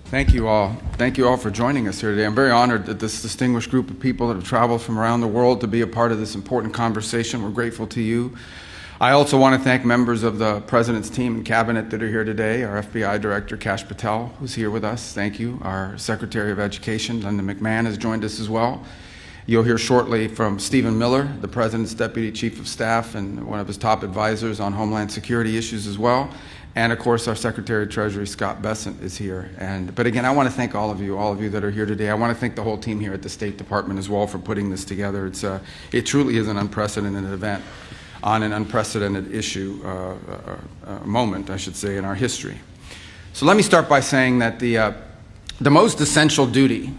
Thank you all. Thank you all for joining us here today. I'm very honored that this distinguished group of people that have traveled from around the world to be a part of this important conversation. We're grateful to you. I also want to thank members of the President's team and cabinet that are here today. Our FBI Director, Kash Patel, who's here with us. Thank you. Our Secretary of Education, Linda McMahon, has joined us as well. You'll hear shortly from Stephen Miller, the President's Deputy Chief of Staff and one of his top advisors on Homeland Security issues as well. And of course, our Secretary of Treasury, Scott Bessent, is here. But again, I want to thank all of you that are here today. I want to thank the whole team here at the State Department as well for putting this together. It truly is an unprecedented event on an unprecedented issue, moment, I should say, in our history. So let me start by saying that the most essential duty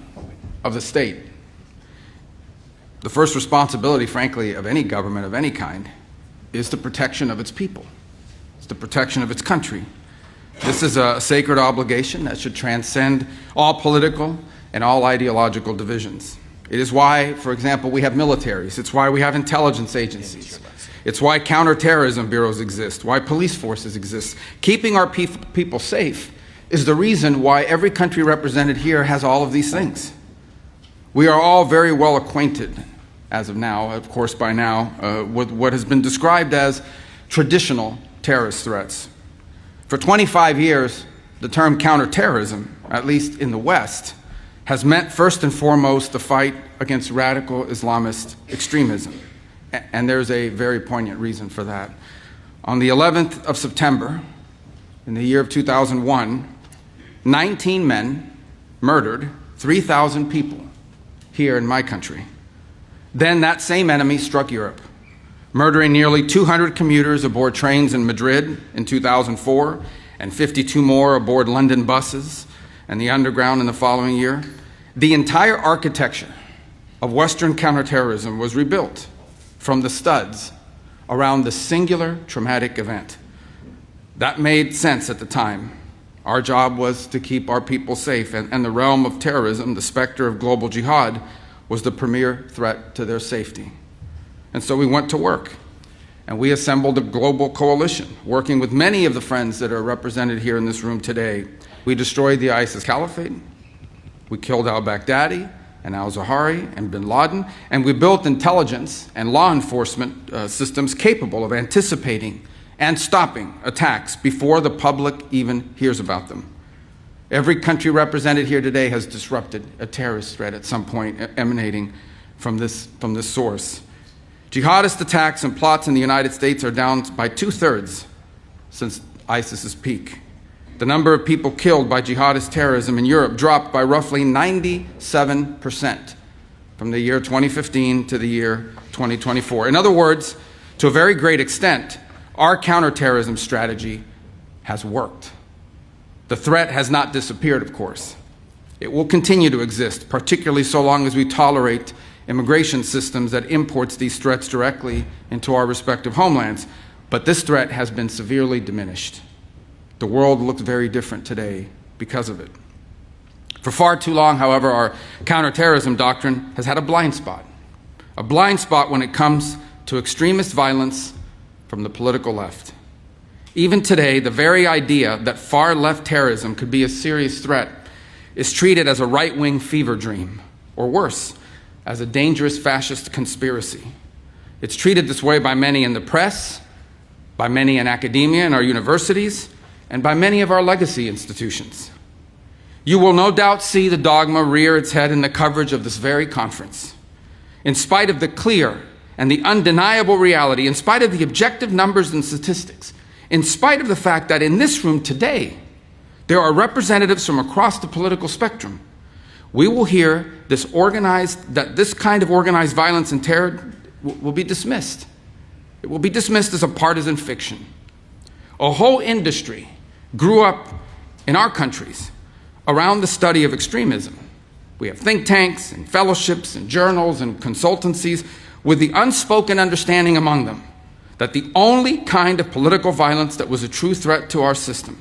of the state, the first responsibility, frankly, of any government of any kind, is the protection of its people. It's the protection of its country. This is a sacred obligation that should transcend all political and all ideological divisions. It is why, for example, we have militaries. It's why we have intelligence agencies. It's why counterterrorism bureaus exist, why police forces exist. Keeping our people safe is the reason why every country represented here has all of these things. We are all very well acquainted, as of now, of course by now, with what has been described as traditional terrorist threats. For 25 years, the term counterterrorism, at least in the West, has meant first and foremost the fight against radical Islamist extremism. And there's a very poignant reason for that. On the 11th of September, in the year of 2001, 19 men murdered 3,000 people here in my country. Then that same enemy struck Europe, murdering nearly 200 commuters aboard trains in Madrid in 2004, and 52 more aboard London buses and the underground in the following year. The entire architecture of Western counterterrorism was rebuilt from the studs around the singular traumatic event. That made sense at the time. Our job was to keep our people safe, and the realm of terrorism, the specter of global jihad, was the premier threat to their safety. And so we went to work, and we assembled a global coalition, working with many of the friends that are represented here in this room today. We destroyed the ISIS caliphate, we killed al-Baghdadi and al-Zawahiri and bin Laden, and we built intelligence and law enforcement systems capable of anticipating and stopping attacks before the public even hears about them. Every country represented here today has disrupted a terrorist threat at some point emanating from this source. Jihadist attacks and plots in the United States are down by 2/3 since ISIS's peak. The number of people killed by jihadist terrorism in Europe dropped by roughly 97% from the year 2015 to the year 2024. In other words, to a very great extent, our counterterrorism strategy has worked. The threat has not disappeared, of course. It will continue to exist, particularly so long as we tolerate immigration systems that imports these threats directly into our respective homelands. But this threat has been severely diminished. The world looks very different today because of it. For far too long, however, our counterterrorism doctrine has had a blind spot when it comes to extremist violence from the political left. Even today, the very idea that far-left terrorism could be a serious threat is treated as a right-wing fever dream, or worse, as a dangerous fascist conspiracy. It's treated this way by many in the press, by many in academia and our universities, and by many of our legacy institutions. You will no doubt see the dogma rear its head in the coverage of this very conference. In spite of the clear and the undeniable reality, in spite of the objective numbers and statistics, in spite of the fact that in this room today, there are representatives from across the political spectrum, we will hear that this kind of organized violence and terror will be dismissed. It will be dismissed as a partisan fiction. A whole industry grew up in our countries around the study of extremism. We have think tanks and fellowships and journals and consultancies with the unspoken understanding among them that the only kind of political violence that was a true threat to our system,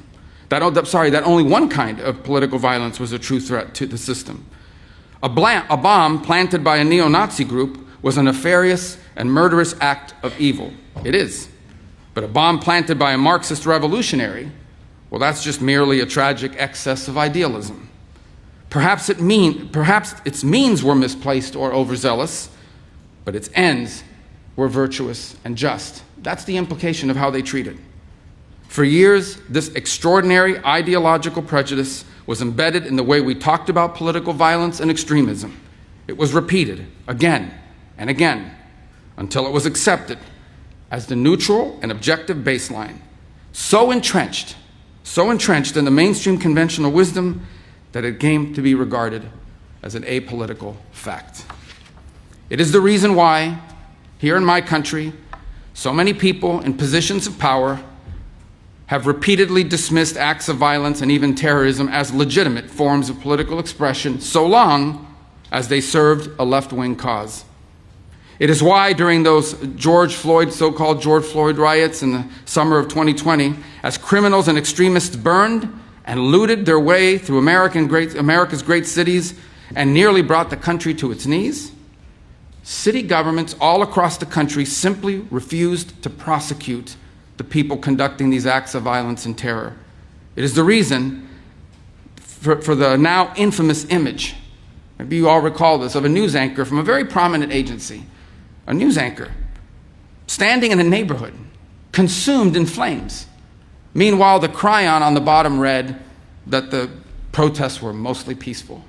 that only one kind of political violence was a true threat to the system. A bomb planted by a neo-Nazi group was a nefarious and murderous act of evil. It is. But a bomb planted by a Marxist revolutionary, well, that's just merely a tragic excess of idealism. Perhaps its means were misplaced or overzealous, but its ends were virtuous and just. That's the implication of how they treated. For years, this extraordinary ideological prejudice was embedded in the way we talked about political violence and extremism. It was repeated again and again until it was accepted as the neutral and objective baseline, so entrenched in the mainstream conventional wisdom that it came to be regarded as an apolitical fact. It is the reason why, here in my country, so many people in positions of power have repeatedly dismissed acts of violence and even terrorism as legitimate forms of political expression, so long as they served a left-wing cause. It is why during those so-called George Floyd riots in the summer of 2020, as criminals and extremists burned and looted their way through America's great cities and nearly brought the country to its knees, city governments all across the country simply refused to prosecute the people conducting these acts of violence and terror. It is the reason for the now infamous image, maybe you all recall this, of a news anchor from a very prominent agency, a news anchor standing in a neighborhood consumed in flames. Meanwhile, the chyron on the bottom read that the protests were mostly peaceful.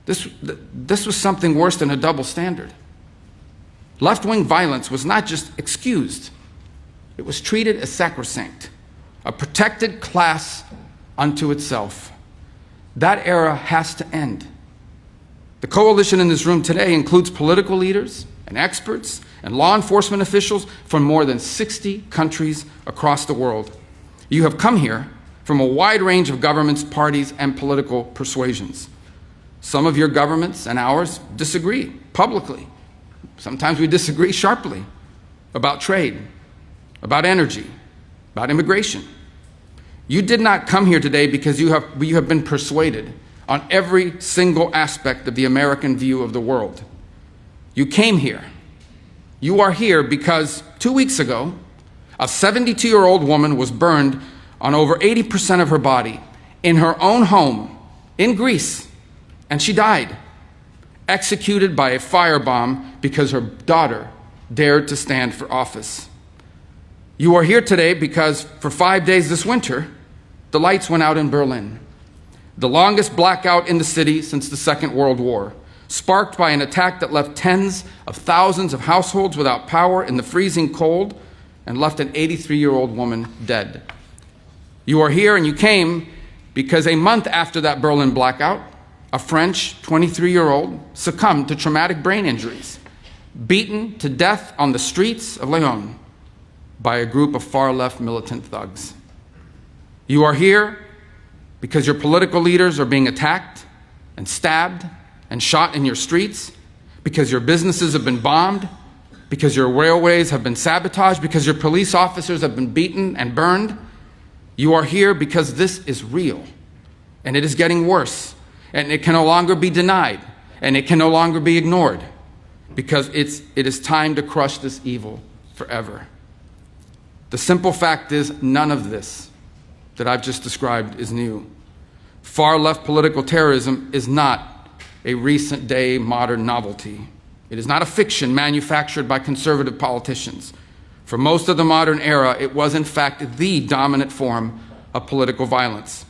This was something worse than a double standard. Left-wing violence was not just excused, it was treated as sacrosanct, a protected class unto itself. That era has to end. The coalition in this room today includes political leaders and experts and law enforcement officials from more than 60 countries across the world. You have come here from a wide range of governments, parties, and political persuasions. Some of your governments and ours disagree publicly. Sometimes we disagree sharply about trade, about energy, about immigration. You did not come here today because you have been persuaded on every single aspect of the American view of the world. You came here. You are here because 2 weeks ago, a 72-year-old woman was burned on over 80% of her body in her own home in Greece, and she died, executed by a firebomb because her daughter dared to stand for office. You are here today because for 5 days this winter, the lights went out in Berlin, the longest blackout in the city since the Second World War, sparked by an attack that left tens of thousands of households without power in the freezing cold and left an 83-year-old woman dead. You are here and you came because a month after that Berlin blackout, a French 23-year-old succumbed to traumatic brain injuries, beaten to death on the streets of Lyon by a group of far-left militant thugs. You are here because your political leaders are being attacked and stabbed and shot in your streets, because your businesses have been bombed, because your railways have been sabotaged, because your police officers have been beaten and burned. You are here because this is real, and it is getting worse, and it can no longer be denied, and it can no longer be ignored, because it is time to crush this evil forever. The simple fact is, none of this that I've just described is new. Far-left political terrorism is not a recent-day modern novelty. It is not a fiction manufactured by conservative politicians. For most of the modern era, it was in fact the dominant form of political violence.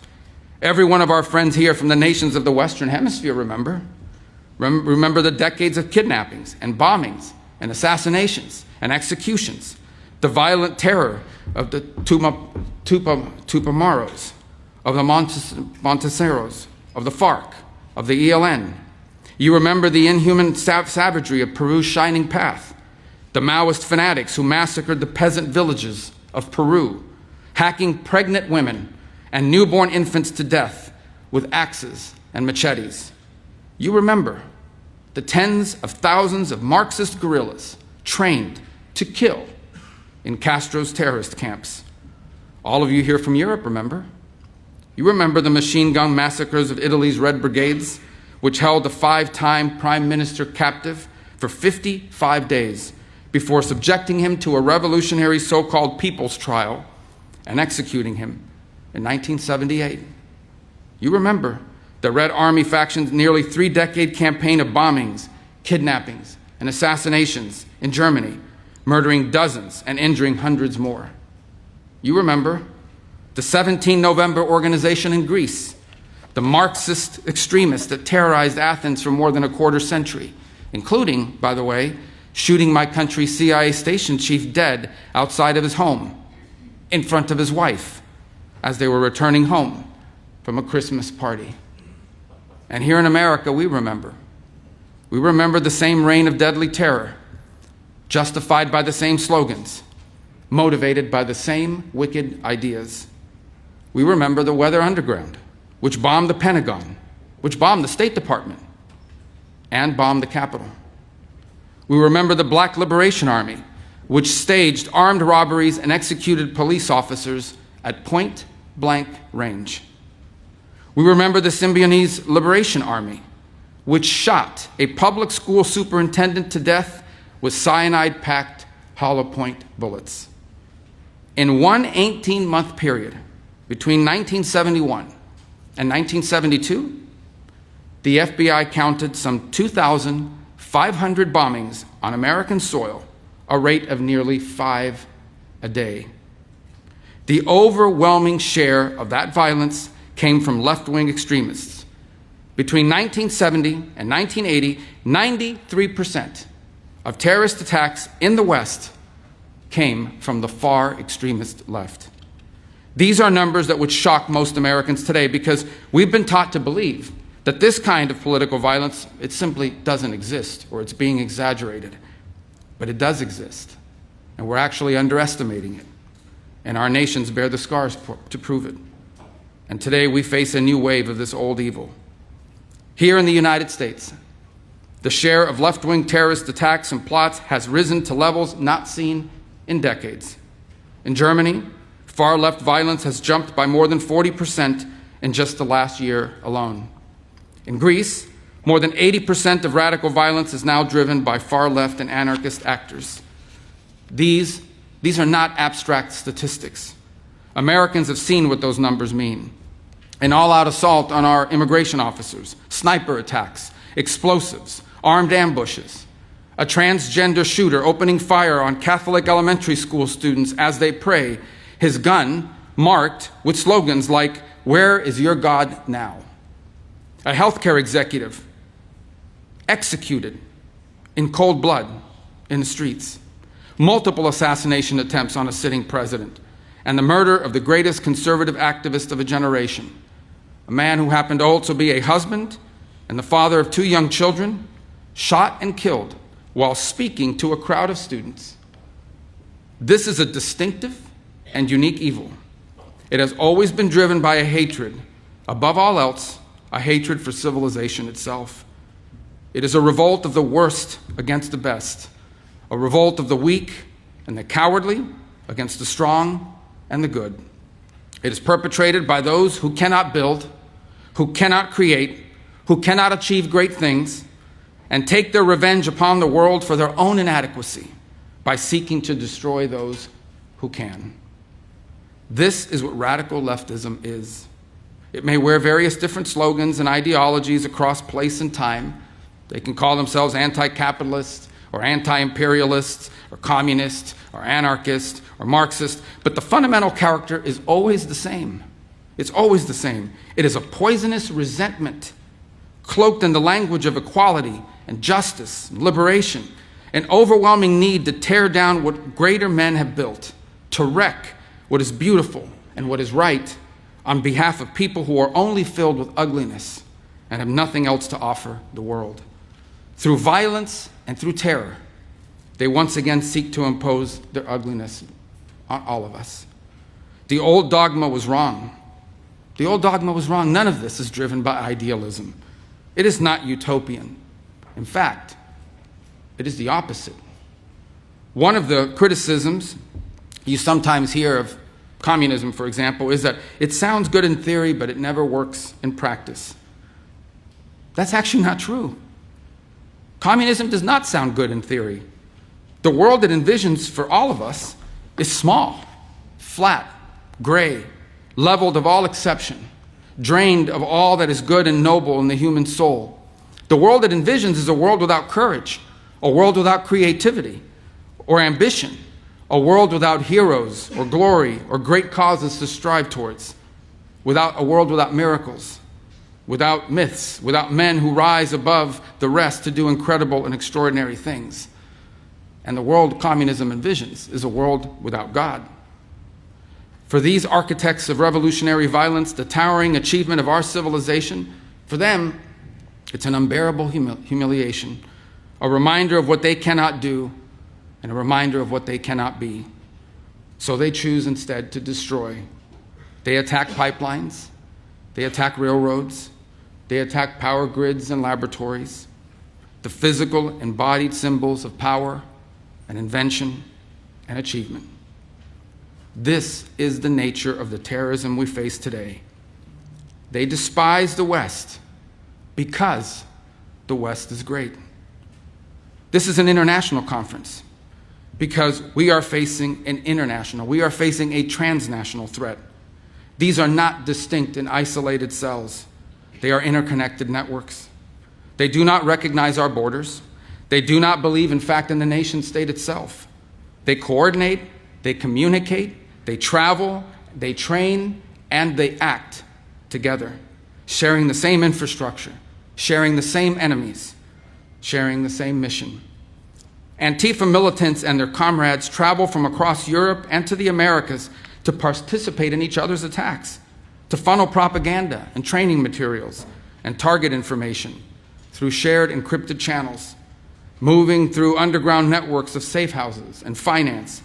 Every one of our friends here from the nations of the Western Hemisphere remember the decades of kidnappings and bombings and assassinations and executions, the violent terror of the Tupamaros, of the Monteseros, of the FARC, of the ELN. You remember the inhuman savagery of Peru's Shining Path, the Maoist fanatics who massacred the peasant villages of Peru, hacking pregnant women and newborn infants to death with axes and machetes. You remember the tens of thousands of Marxist guerrillas trained to kill in Castro's terrorist camps. All of you here from Europe remember. You remember the machine gun massacres of Italy's Red Brigades, which held a 5-time prime minister captive for 55 days before subjecting him to a revolutionary so-called people's trial and executing him in 1978. You remember the Red Army faction's nearly 3-decade campaign of bombings, kidnappings, and assassinations in Germany, murdering dozens and injuring hundreds more. You remember the 17 November organization in Greece, the Marxist extremists that terrorized Athens for more than a quarter century, including, by the way, shooting my country's CIA station chief dead outside of his home, in front of his wife, as they were returning home from a Christmas party. And here in America, we remember. We remember the same reign of deadly terror, justified by the same slogans, motivated by the same wicked ideas. We remember the Weather Underground, which bombed the Pentagon, which bombed the State Department, and bombed the Capitol. We remember the Black Liberation Army, which staged armed robberies and executed police officers at point-blank range. We remember the Symbionese Liberation Army, which shot a public school superintendent to death with cyanide-packed hollow point bullets. In one 18-month period, between 1971 and 1972, the FBI counted some 2,500 bombings on American soil, a rate of nearly 5 a day. The overwhelming share of that violence came from left-wing extremists. Between 1970 and 1980, 93% of terrorist attacks in the West came from the far extremist left. These are numbers that would shock most Americans today because we've been taught to believe that this kind of political violence, it simply doesn't exist or it's being exaggerated. But it does exist, and we're actually underestimating it. And our nations bear the scars to prove it. And today we face a new wave of this old evil. Here in the United States, the share of left-wing terrorist attacks and plots has risen to levels not seen in decades. In Germany, far-left violence has jumped by more than 40% in just the last year alone. In Greece, more than 80% of radical violence is now driven by far-left and anarchist actors. These are not abstract statistics. Americans have seen what those numbers mean. An all-out assault on our immigration officers, sniper attacks, explosives, armed ambushes, a transgender shooter opening fire on Catholic elementary school students as they pray, his gun marked with slogans like, "Where is your God now?" A healthcare executive executed in cold blood in the streets. Multiple assassination attempts on a sitting president, and the murder of the greatest conservative activist of a generation, a man who happened to also be a husband and the father of 2 young children, shot and killed while speaking to a crowd of students. This is a distinctive and unique evil. It has always been driven by a hatred, above all else, a hatred for civilization itself. It is a revolt of the worst against the best, a revolt of the weak and the cowardly against the strong and the good. It is perpetrated by those who cannot build, who cannot create, who cannot achieve great things, and take their revenge upon the world for their own inadequacy by seeking to destroy those who can. This is what radical leftism is. It may wear various different slogans and ideologies across place and time. They can call themselves anti-capitalist or anti-imperialist or communist or anarchist or Marxist, but the fundamental character is always the same. It's always the same. It is a poisonous resentment cloaked in the language of equality and justice and liberation, an overwhelming need to tear down what greater men have built, to wreck what is beautiful and what is right on behalf of people who are only filled with ugliness and have nothing else to offer the world. Through violence and through terror, they once again seek to impose their ugliness on all of us. The old dogma was wrong. The old dogma was wrong. None of this is driven by idealism. It is not utopian. In fact, it is the opposite. One of the criticisms you sometimes hear of communism, for example, is that it sounds good in theory, but it never works in practice. That's actually not true. Communism does not sound good in theory. The world it envisions for all of us is small, flat, gray, leveled of all exception, drained of all that is good and noble in the human soul. The world it envisions is a world without courage, a world without creativity or ambition, a world without heroes or glory or great causes to strive towards, a world without miracles, without myths, without men who rise above the rest to do incredible and extraordinary things. And the world communism envisions is a world without God. For these architects of revolutionary violence, the towering achievement of our civilization, for them, it's an unbearable humiliation, a reminder of what they cannot do, and a reminder of what they cannot be. So they choose instead to destroy. They attack pipelines, they attack railroads, they attack power grids and laboratories, the physical embodied symbols of power and invention and achievement. This is the nature of the terrorism we face today. They despise the West because the West is great. This is an international conference because we are facing a transnational threat. These are not distinct and isolated cells. They are interconnected networks. They do not recognize our borders. They do not believe, in fact, in the nation state itself. They coordinate, they communicate, they travel, they train, and they act together, sharing the same infrastructure, sharing the same enemies, sharing the same mission. Antifa militants and their comrades travel from across Europe and to the Americas to participate in each other's attacks, to funnel propaganda and training materials and target information through shared encrypted channels, moving through underground networks of safe houses and finance,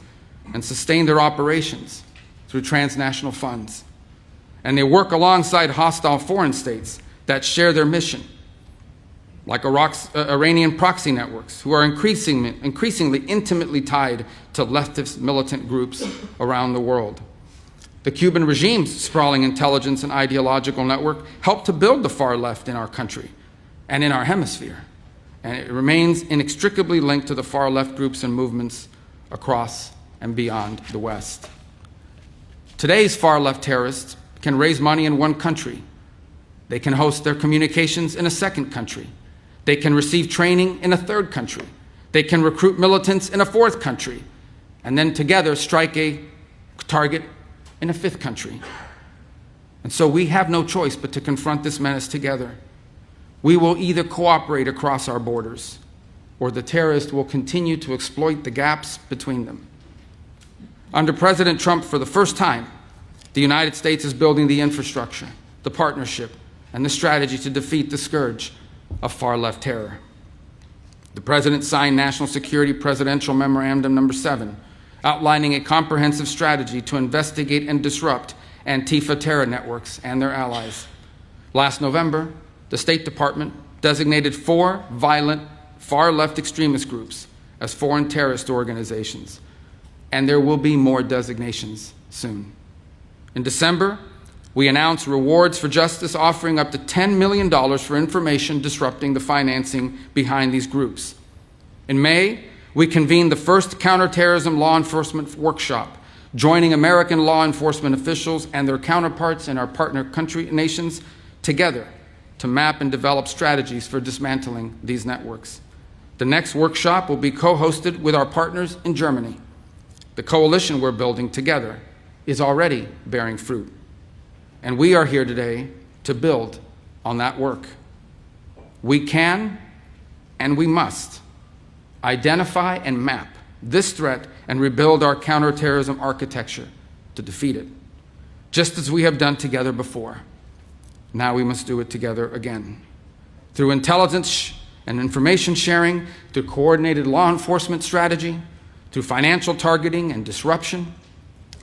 and sustain their operations through transnational funds. And they work alongside hostile foreign states that share their mission, like Iranian proxy networks, who are increasingly intimately tied to leftist militant groups around the world. The Cuban regime's sprawling intelligence and ideological network helped to build the far left in our country and in our hemisphere, and it remains inextricably linked to the far left groups and movements across and beyond the West. Today's far left terrorists can raise money in one country. They can host their communications in a second country. They can receive training in a third country. They can recruit militants in a fourth country, and then together strike a target in a fifth country. And so we have no choice but to confront this menace together. We will either cooperate across our borders, or the terrorists will continue to exploit the gaps between them. Under President Trump, for the first time, the United States is building the infrastructure, the partnership, and the strategy to defeat the scourge of far-left terror. The President signed National Security Presidential Memorandum No. 7, outlining a comprehensive strategy to investigate and disrupt Antifa terror networks and their allies. Last November, the State Department designated 4 violent far-left extremist groups as foreign terrorist organizations, and there will be more designations soon. In December, we announced Rewards for Justice, offering up to $10 million for information disrupting the financing behind these groups. In May, we convened the first counterterrorism law enforcement workshop, joining American law enforcement officials and their counterparts in our partner nations together to map and develop strategies for dismantling these networks. The next workshop will be co-hosted with our partners in Germany. The coalition we're building together is already bearing fruit. And we are here today to build on that work. We can and we must identify and map this threat and rebuild our counterterrorism architecture to defeat it, just as we have done together before. Now we must do it together again. Through intelligence and information sharing, through coordinated law enforcement strategy, through financial targeting and disruption,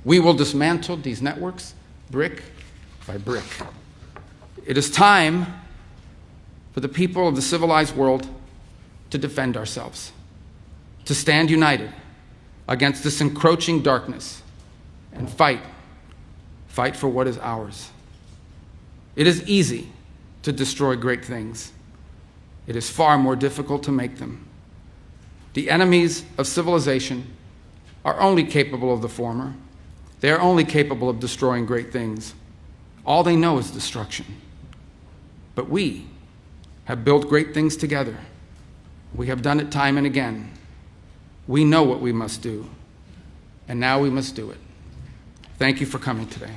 we will dismantle these networks brick by brick. It is time for the people of the civilized world to defend ourselves, to stand united against this encroaching darkness and fight for what is ours. It is easy to destroy great things. It is far more difficult to make them. The enemies of civilization are only capable of the former. They are only capable of destroying great things. All they know is destruction. But we have built great things together. We have done it time and again. We know what we must do, and now we must do it. Thank you for coming today.